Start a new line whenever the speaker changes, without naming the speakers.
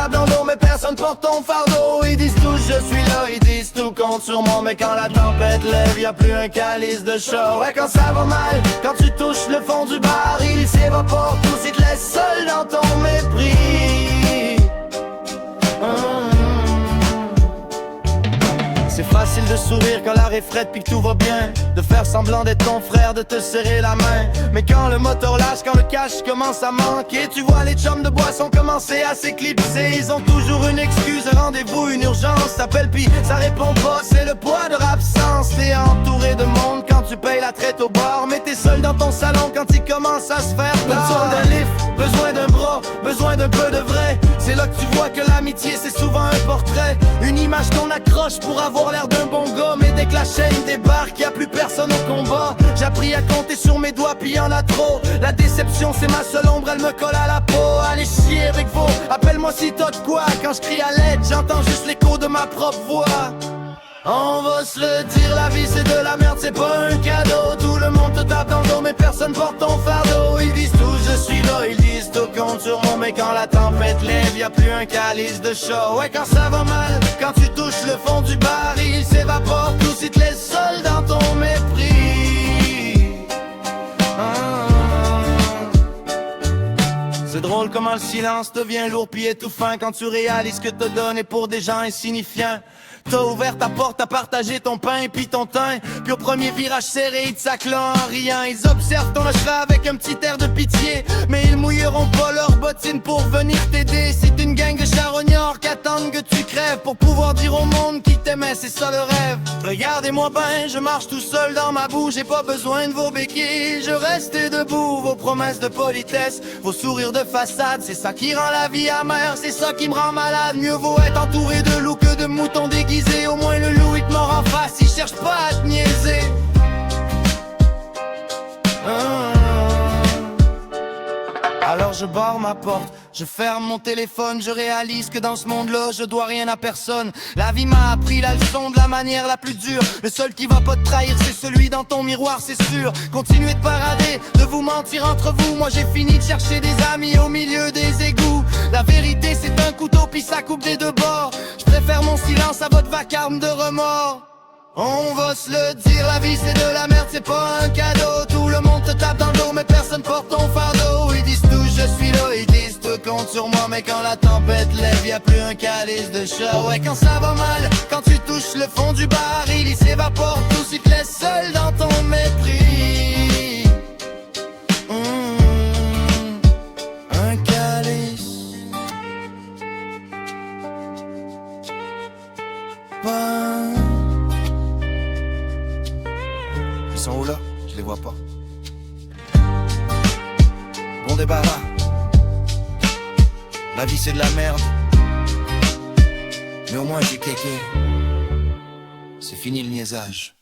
tapent dans le dos mais personne porte ton fardeau. Ils disent tous je suis là, ils disent tout compte sur moi. Mais quand la tempête lève, y'a plus un calice de chaud. Ouais, quand ça va mal, quand tu touches le fond du baril, il s'évapore tous, il te laisse seul dans ton mépris. C'est facile de sourire quand l'air est frais puis que tout va bien, de faire semblant d'être ton frère, de te serrer la main. Mais quand le moteur lâche, quand le cash commence à manquer, tu vois les chums de boisson commencer à s'éclipser. Ils ont toujours une excuse, un rendez-vous, une urgence. T'appelles puis ça répond pas, c'est le poids de leur absence. T'es entouré de monde quand tu payes la traite au bar, mais t'es seul dans ton salon quand il commence à se faire tard. Besoin d'un lift, besoin d'un bras, besoin d'un peu de vrai. C'est là que tu vois que l'amitié c'est souvent un portrait, une image qu'on accroche pour avoir l'air d'un bon gars. Mais dès que la chaîne débarque, y'a plus personne au combat. J'ai appris à compter sur mes doigts puis y'en a trop. La déception c'est ma seule ombre, elle me colle à la peau. Allez chier avec vous, appelle-moi si t'as de quoi. Quand je crie à l'aide, j'entends juste l'écho de ma propre voix. On va se le dire, la vie c'est de la merde, c'est pas un cadeau. Tout le monde te tape dans le dos mais personne porte ton fardeau. Ils disent tous je suis là, ils disent tout compte sur moi. Mais quand la tempête lève, y'a plus un calice de chaud. Ouais, quand ça va mal, quand tu touches le fond du baril, il s'évapore tous, il te laisse seul dans ton mépris. C'est drôle comment le silence devient lourd puis étouffant quand tu réalises que te donner pour des gens insignifiants. T'as ouvert ta porte, t'as partagé ton pain et puis ton teint. Puis au premier virage serré, ils te saclent en riant. Ils observent ton achat avec un petit air de pitié, mais ils mouilleront pas leurs bottines pour venir t'aider. C'est une gang de charognards qui attendent que tu crèves pour pouvoir dire au monde qui t'aimait, c'est ça le rêve. Regardez-moi ben, je marche tout seul dans ma boue. J'ai pas besoin de vos béquilles, je reste debout. Vos promesses de politesse, vos sourires de façade, c'est ça qui rend la vie amère, c'est ça qui me rend malade. Mieux vaut être entouré de loups que de moutons déguisés. Au moins le loup il te mord en face, il cherche pas à te niaiser. Alors je barre ma porte, je ferme mon téléphone, je réalise que dans ce monde-là, je dois rien à personne. La vie m'a appris la leçon de la manière la plus dure. Le seul qui va pas te trahir, c'est celui dans ton miroir, c'est sûr. Continuez de parader, de vous mentir entre vous. Moi j'ai fini de chercher des amis au milieu des égouts. La vérité c'est un couteau puis ça coupe des deux bords. Je préfère mon silence à votre vacarme de remords. On va se le dire, la vie c'est de la merde, c'est pas un cadeau. Tout le monde te tape dans le dos mais personne porte ton fardeau. Ils disent tous je suis là, ils disent tout compte sur moi. Mais quand la tempête lève, y'a plus un calice de chat. Ouais, quand ça va mal, quand tu touches le fond du baril, il s'évapore tous, il te laisse seul dans ton mépris. Un calice. Ils sont où là? Je les vois pas. Bon débarras. La vie c'est de la merde, mais au moins j'ai kéké. C'est fini le niaisage.